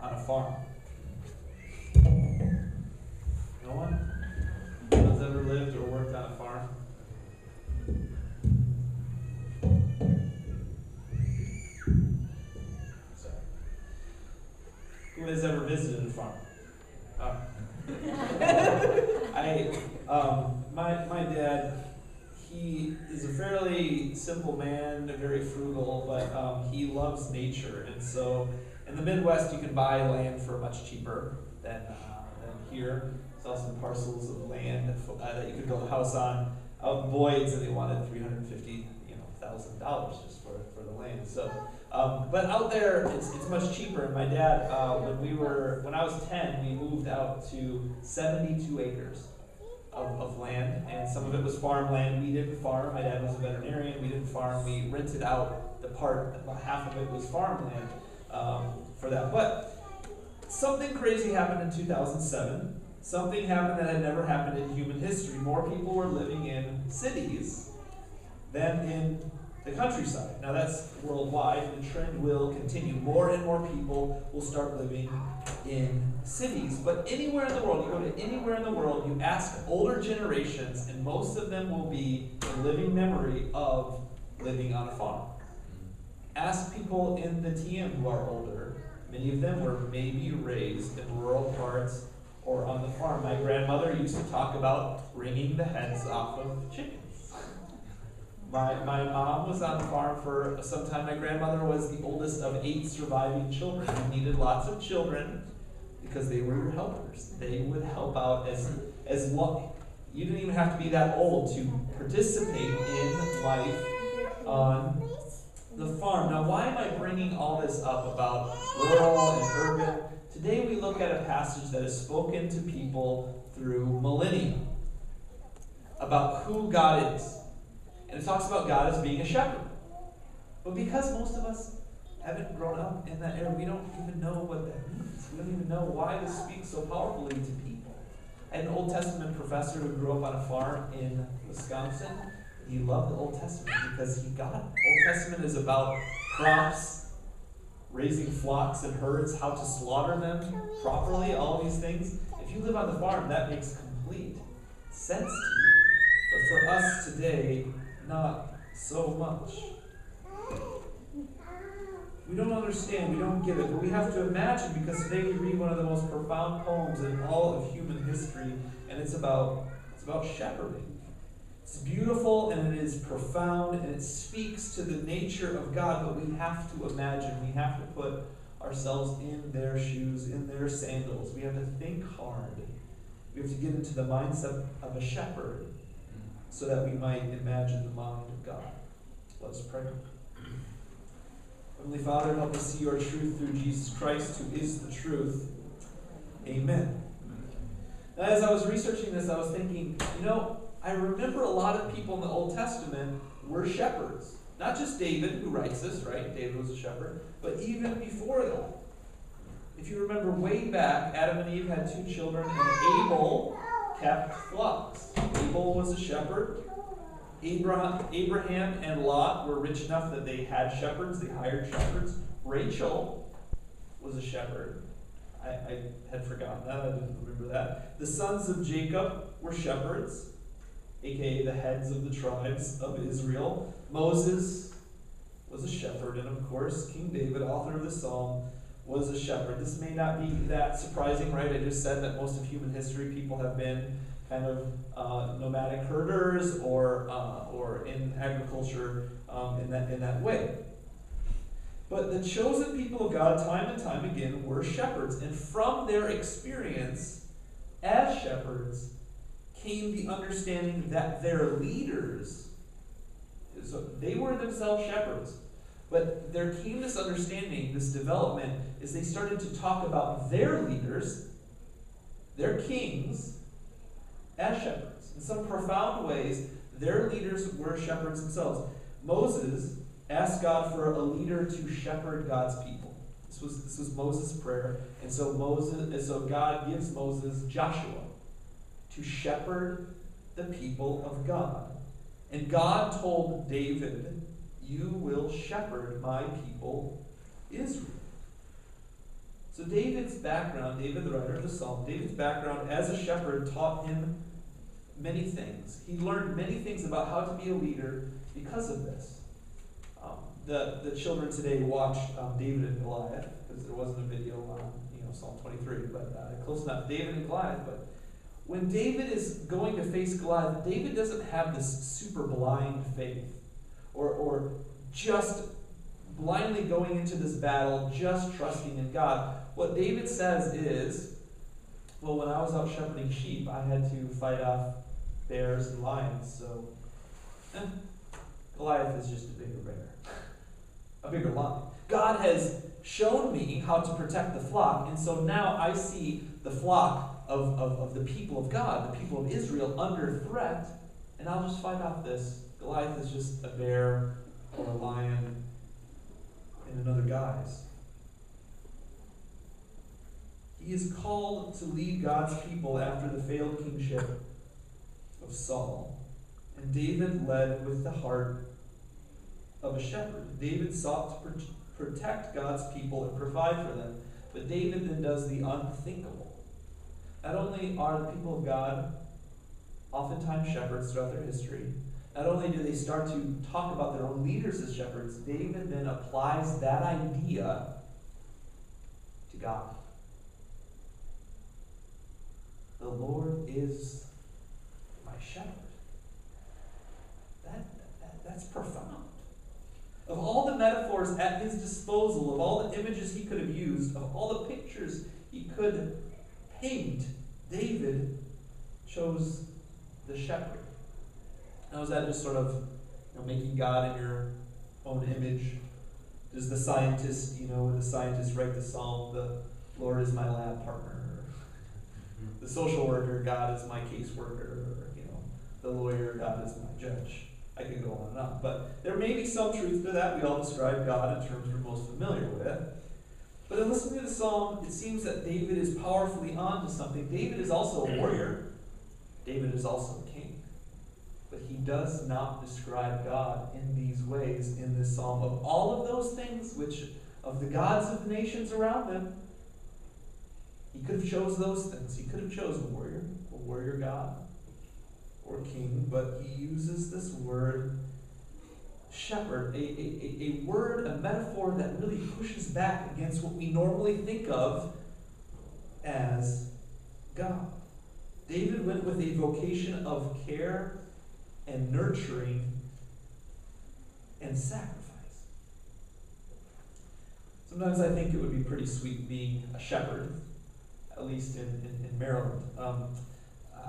on a farm? No one? No one's ever lived or worked on a farm? Sorry. Who has ever visited a farm? My dad, he is a fairly simple man, very frugal, but he loves nature. And so in the Midwest, you can buy land for much cheaper than here. Saw some parcels of land that you could build a house on out in Boyd's, and they wanted $350,000 just for the land. So, but out there, it's much cheaper. And my dad, when I was 10, we moved out to 72 acres of land, and some of it was farmland. We didn't farm. My dad was a veterinarian. We didn't farm. We rented out the part. About half of it was farmland for that. But something crazy happened in 2007. Something happened that had never happened in human history. More people were living in cities than in the countryside. Now that's worldwide. The trend will continue. More and more people will start living in cities. But anywhere in the world, you go to anywhere in the world, you ask older generations, and most of them will be a living memory of living on a farm. Ask people in the TM who are older. Many of them were maybe raised in rural parts or on the farm. My grandmother used to talk about wringing the heads off of chickens. My mom was on the farm for some time. My grandmother was the oldest of 8 surviving children. We needed lots of children because they were your helpers. They would help out as long. You didn't even have to be that old to participate in life on the farm. Now, why am I bringing all this up about rural and urban? Today we look at a passage that is spoken to people through millennia about who God is. And it talks about God as being a shepherd. But because most of us haven't grown up in that era, we don't even know what that means. We don't even know why this speaks so powerfully to people. I had an Old Testament professor who grew up on a farm in Wisconsin. He loved the Old Testament because he got it. Old Testament is about crops, raising flocks and herds, how to slaughter them properly, all these things. If you live on the farm, that makes complete sense to you. But for us today, not so much. We don't understand, we don't get it, but we have to imagine, because today we read one of the most profound poems in all of human history, and it's about shepherding. It's beautiful and it is profound and it speaks to the nature of God, but we have to imagine, we have to put ourselves in their shoes, in their sandals. We have to think hard. We have to get into the mindset of a shepherd so that we might imagine the mind of God. Let us pray. Heavenly Father, help us see your truth through Jesus Christ, who is the truth. Amen. Now, as I was researching this, I was thinking, I remember a lot of people in the Old Testament were shepherds. Not just David, who writes this, right? David was a shepherd. But even before that. If you remember way back, Adam and Eve had 2 children, and Abel kept flocks. Abel was a shepherd. Abraham and Lot were rich enough that they had shepherds. They hired shepherds. Rachel was a shepherd. I had forgotten that. I didn't remember that. The sons of Jacob were shepherds, aka the heads of the tribes of Israel. Moses was a shepherd, and of course, King David, author of the Psalm, was a shepherd. This may not be that surprising, right? I just said that most of human history, people have been kind of nomadic herders or in agriculture in that way. But the chosen people of God, time and time again, were shepherds. And from their experience as shepherds came the understanding that their leaders, so they were themselves shepherds, but there came this understanding, this development, as they started to talk about their leaders, their kings, as shepherds. In some profound ways, their leaders were shepherds themselves. Moses asked God for a leader to shepherd God's people. This was Moses' prayer, and so God gives Moses Joshua to shepherd the people of God. And God told David, "You will shepherd my people Israel." So David's background, David the writer of the Psalm, David's background as a shepherd taught him many things. He learned many things about how to be a leader because of this. The children today watched David and Goliath, because there wasn't a video on Psalm 23, but close enough, David and Goliath. But when David is going to face Goliath, David doesn't have this super blind faith, or just blindly going into this battle, just trusting in God. What David says is, well, when I was out shepherding sheep, I had to fight off bears and lions, so Goliath is just a bigger bear, a bigger lion. God has shown me how to protect the flock, and so now I see the flock of the people of God, the people of Israel, under threat, and I'll just fight off this. Goliath is just a bear or a lion in another guise. He is called to lead God's people after the failed kingship of Saul. And David led with the heart of a shepherd. David sought to protect God's people and provide for them. But David then does the unthinkable. Not only are the people of God oftentimes shepherds throughout their history, not only do they start to talk about their own leaders as shepherds, David then applies that idea to God. The Lord is my shepherd. That's profound. Of all the metaphors at his disposal, of all the images he could have used, of all the pictures he could paint, David chose the shepherd. Now, is that just sort of making God in your own image? Does the scientist, when the scientist write the psalm, the Lord is my lab partner? The social worker, God is my caseworker, or, the lawyer, God is my judge. I could go on and on. But there may be some truth to that. We all describe God in terms we're most familiar with. But in listening to the psalm, it seems that David is powerfully onto something. David is also a warrior. David is also a king. But he does not describe God in these ways in this psalm. Of all of those things, of the gods of the nations around him, he could have chose those things. He could have chosen a warrior God, or king, but he uses this word shepherd, a word, a metaphor that really pushes back against what we normally think of as God. David went with a vocation of care and nurturing and sacrifice. Sometimes I think it would be pretty sweet being a shepherd, at least in Maryland.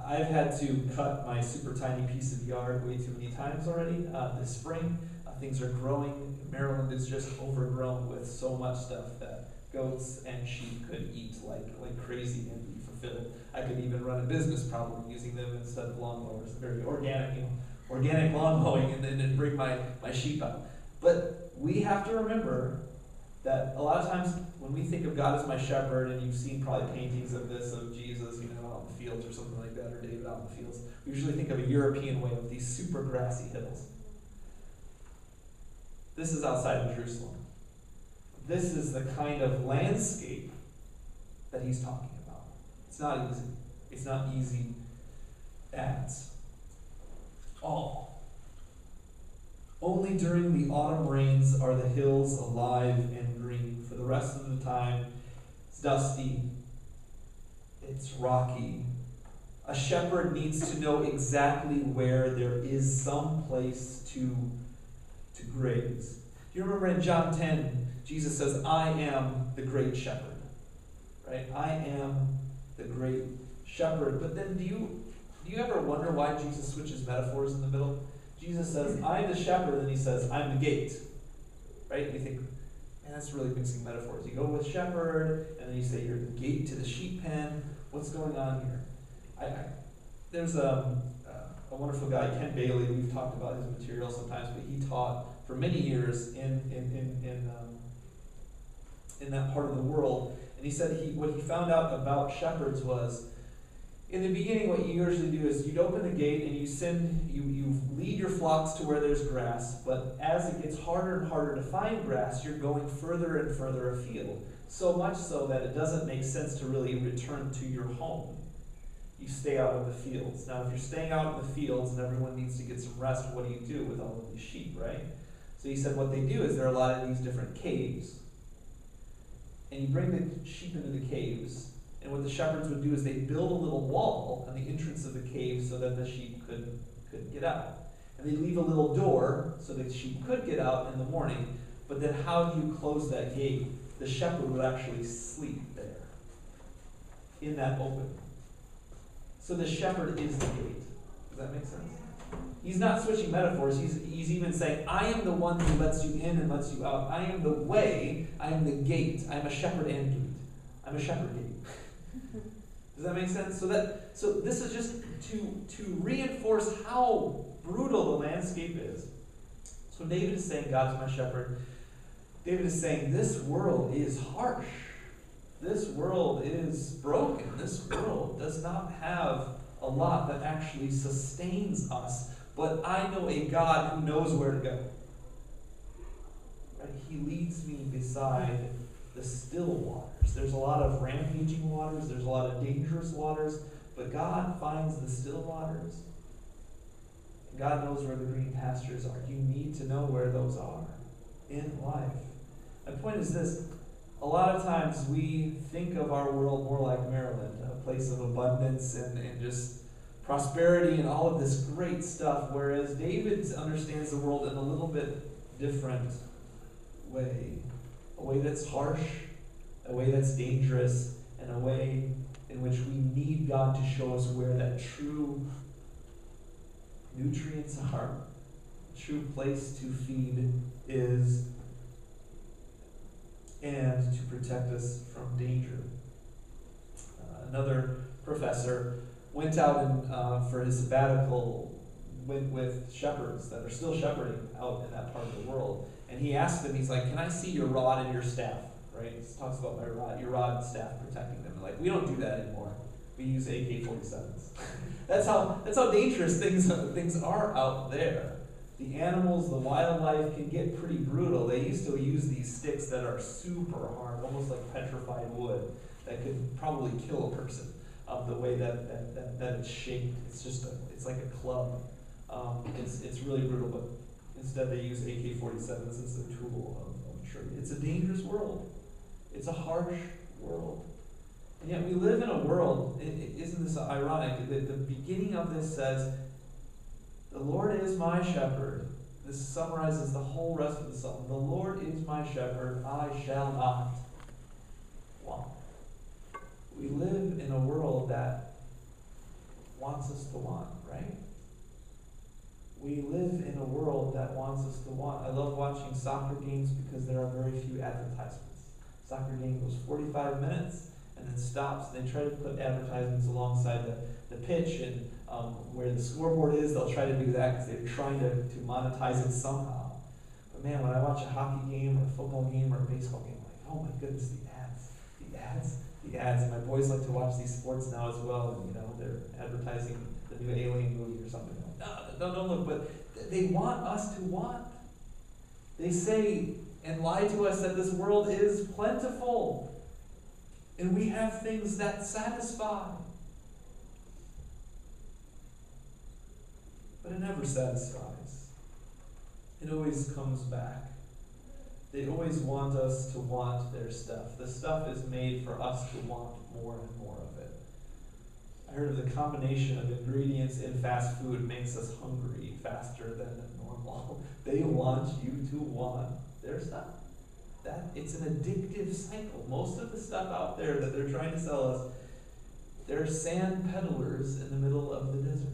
I've had to cut my super tiny piece of yard way too many times already this spring. Things are growing. Maryland is just overgrown with so much stuff that goats and sheep could eat like crazy and be fulfilled. I could even run a business probably using them instead of lawnmowers. Very organic lawn mowing, and then bring my sheep out. But we have to remember that a lot of times when we think of God as my shepherd, and you've seen probably paintings of this, of Jesus, out in the fields or something like that, or David out in the fields, we usually think of a European way of these super grassy hills. This is outside of Jerusalem. This is the kind of landscape that he's talking about. It's not easy. It's not easy at all. Only during the autumn rains are the hills alive and green. For the rest of the time, it's dusty, it's rocky. A shepherd needs to know exactly where there is some place to graze. Do you remember in John 10, Jesus says, I am the great shepherd. Right? I am the great shepherd. But then do you ever wonder why Jesus switches metaphors in the middle? Jesus says, I'm the shepherd, and he says, I'm the gate. Right? And you think, man, that's really mixing metaphors. You go with shepherd, and then you say you're the gate to the sheep pen. What's going on here? There's a wonderful guy, Ken Bailey. We've talked about his material sometimes, but he taught for many years in that part of the world. And he said what he found out about shepherds was, in the beginning, what you usually do is you'd open the gate and you lead your flocks to where there's grass, but as it gets harder and harder to find grass, you're going further and further afield. So much so that it doesn't make sense to really return to your home. You stay out in the fields. Now, if you're staying out in the fields and everyone needs to get some rest, what do you do with all of these sheep, right? So he said what they do is there are a lot of these different caves. And you bring the sheep into the caves, and what the shepherds would do is they'd build a little wall on the entrance of the cave so that the sheep couldn't get out. And they'd leave a little door so the sheep could get out in the morning, but then how do you close that gate? The shepherd would actually sleep there, in that open. So the shepherd is the gate. Does that make sense? He's not switching metaphors. He's even saying, I am the one who lets you in and lets you out. I am the way. I am the gate. I am a shepherd and gate. I'm a shepherd gate. Does that make sense? So this is just to reinforce how brutal the landscape is. So David is saying, God's my shepherd. David is saying, this world is harsh. This world is broken. This world does not have a lot that actually sustains us. But I know a God who knows where to go. Right? He leads me beside the still waters. There's a lot of rampaging waters. There's a lot of dangerous waters. But God finds the still waters. And God knows where the green pastures are. You need to know where those are in life. My point is this. A lot of times we think of our world more like Maryland, a place of abundance and just prosperity and all of this great stuff, whereas David understands the world in a little bit different way. A way that's harsh, a way that's dangerous, and a way in which we need God to show us where that true nutrients are, true place to feed is, and to protect us from danger. Another professor went out and for his sabbatical went with shepherds that are still shepherding out in that part of the world. And he asked them, he's like, can I see your rod and your staff? Right? He talks about your rod and staff protecting them. They're like, we don't do that anymore. We use AK-47s. that's how dangerous things are out there. The animals, the wildlife can get pretty brutal. They used to use these sticks that are super hard, almost like petrified wood, that could probably kill a person. The way that it's shaped, it's like a club. It's really brutal, but instead they use AK-47s as a tool of trade. It's a dangerous world. It's a harsh world. And yet we live in a world, isn't this ironic? The beginning of this says, the Lord is my shepherd. This summarizes the whole rest of the psalm. The Lord is my shepherd, I shall not want. We live in a world that wants us to want, right? We live in a world that wants us to want. I love watching soccer games because there are very few advertisements. Soccer game goes 45 minutes and then stops. They try to put advertisements alongside the pitch and where the scoreboard is. They'll try to do that because they're trying to monetize it somehow. But man, when I watch a hockey game or a football game or a baseball game, I'm like, oh my goodness, the ads. And my boys like to watch these sports now as well. And they're advertising the new Alien movie or something. No, don't look. But they want us to want. They say and lie to us that this world is plentiful. And we have things that satisfy. But it never satisfies. It always comes back. They always want us to want their stuff. The stuff is made for us to want more and more of it. I heard of the combination of ingredients in fast food makes us hungry faster than normal. They want you to want their stuff. It's an addictive cycle. Most of the stuff out there that they're trying to sell us, they're sand peddlers in the middle of the desert.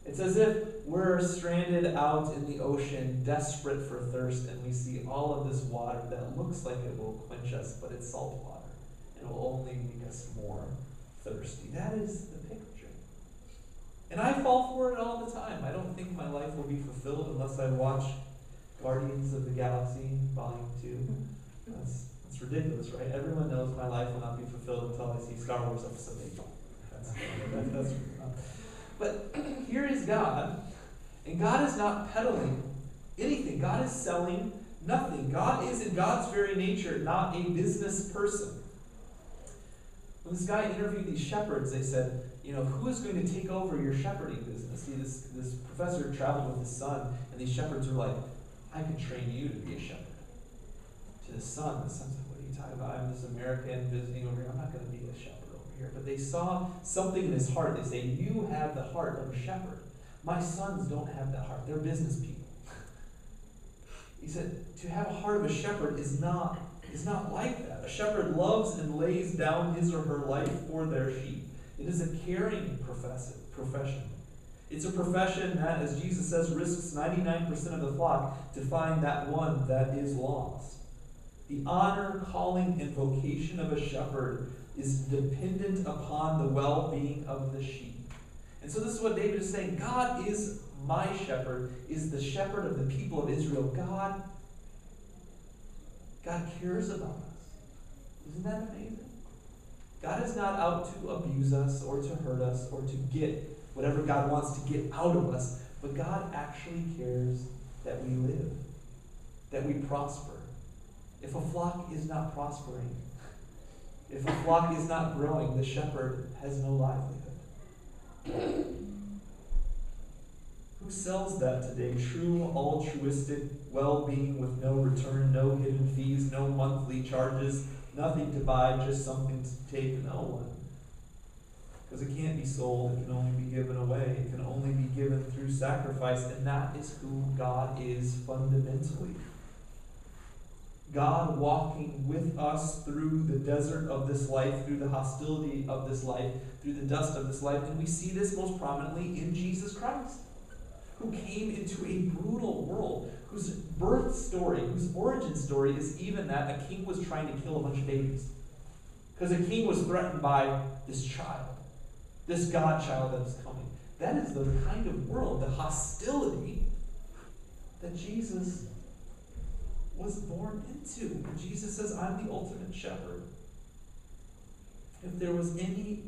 It's as if we're stranded out in the ocean, desperate for thirst, and we see all of this water that looks like it will quench us, but it's salt water, and it will only make us more thirsty. That is the picture. And I fall for it all the time. I don't think my life will be fulfilled unless I watch Guardians of the Galaxy Volume 2. That's ridiculous, right? Everyone knows my life will not be fulfilled until I see Star Wars Episode 8. That's But here is God, and God is not peddling anything. God is selling Nothing. God is in God's very nature not a business person. When this guy interviewed these shepherds, they said, who is going to take over your shepherding business? See, this professor traveled with his son, and these shepherds were like, I could train you to be a shepherd. To the son's like, what are you talking about? I'm this American visiting over here. I'm not going to be a shepherd over here. But they saw something in his heart. They say, you have the heart of a shepherd. My sons don't have that heart. They're business people. He said, to have a heart of a shepherd is not like that. A shepherd loves and lays down his or her life for their sheep. It is a caring profession. It's a profession that, as Jesus says, risks 99% of the flock to find that one that is lost. The honor, calling, and vocation of a shepherd is dependent upon the well-being of the sheep. And so this is what David is saying. God is my shepherd, is the shepherd of the people of Israel. God cares about us. Isn't that amazing? God is not out to abuse us or to hurt us or to get whatever God wants to get out of us, but God actually cares that we live, that we prosper. If a flock is not prospering, if a flock is not growing, the shepherd has no livelihood. Who sells that today? True, altruistic well-being with no return, no hidden fees, no monthly charges, nothing to buy, just something to take? No one. Because it can't be sold, it can only be given away. It can only be given through sacrifice, and that is who God is fundamentally. God walking with us through the desert of this life, through the hostility of this life, through the dust of this life, and we see this most prominently in Jesus Christ, who came into a brutal world, whose birth story, whose origin story is even that a king was trying to kill a bunch of babies. Because a king was threatened by this child, this God child that was coming. That is the kind of world, the hostility that Jesus was born into. And Jesus says, I'm the ultimate shepherd. If there was any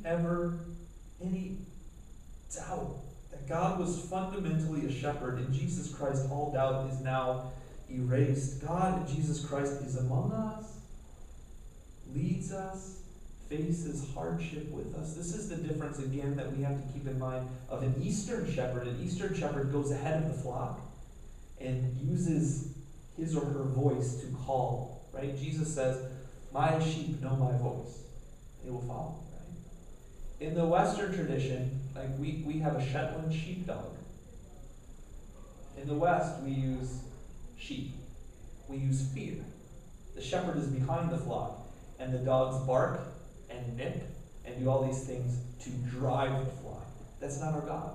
doubt that God was fundamentally a shepherd in Jesus Christ, all doubt is now erased. God in Jesus Christ is among us, leads us, faces hardship with us. This is the difference, again, that we have to keep in mind of an Eastern shepherd. An Eastern shepherd goes ahead of the flock and uses his or her voice to call, right? Jesus says, my sheep know my voice. They will follow me, right? In the Western tradition, like we have a Shetland sheepdog. In the West, we use sheep. We use fear. The shepherd is behind the flock, and the dogs bark and nip and do all these things to drive the flock. That's not our God.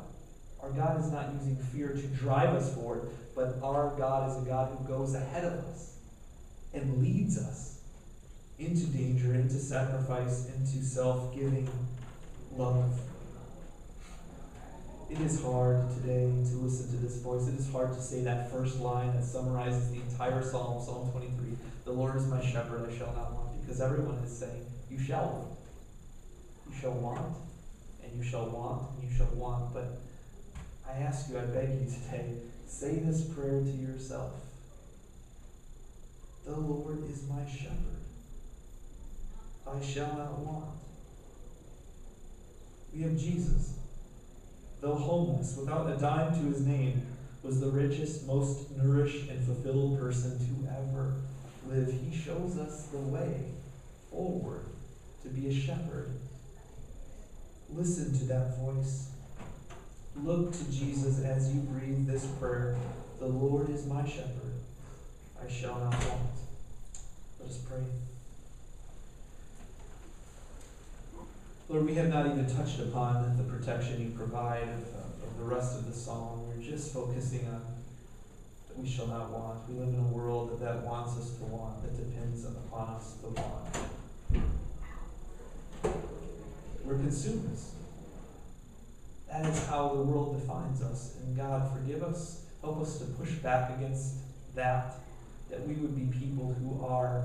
Our God is not using fear to drive us forward, but our God is a God who goes ahead of us and leads us into danger, into sacrifice, into self-giving love. It is hard today to listen to this voice. It is hard to say that first line that summarizes the entire Psalm, Psalm 23. The Lord is my shepherd, I shall not want. Because everyone is saying, you shall want. You shall want, and you shall want, and you shall want. But I ask you, I beg you today, say this prayer to yourself. The Lord is my shepherd. I shall not want. We have Jesus. Though homeless, without a dime to his name, was the richest, most nourished, and fulfilled person to ever live. He shows us the way forward to be a shepherd. Listen to that voice. Look to Jesus as you breathe this prayer. The Lord is my shepherd. I shall not want. Let us pray. Lord, we have not even touched upon the protection you provide of the rest of the psalm. We're just focusing on that we shall not want. We live in a world that wants us to want, that depends upon us to want. We're consumers. That is how the world defines us. And God, forgive us. Help us to push back against that we would be people who are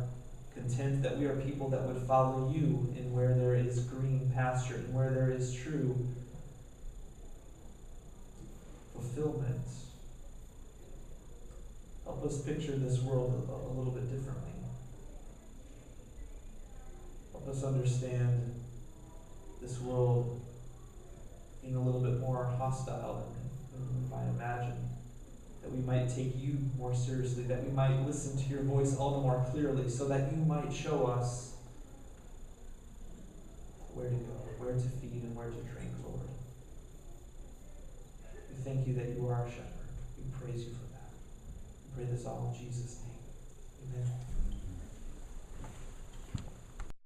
content, that we are people that would follow you in where there is green pasture, and where there is true fulfillment Help us picture this world a little bit differently. Help us understand this world being a little bit more hostile than we might imagine. That we might take you more seriously, that we might listen to your voice all the more clearly, so that you might show us where to go, where to feed, and where to drink, Lord. We thank you that you are our shepherd. We praise you for that. We pray this all in Jesus' name. Amen.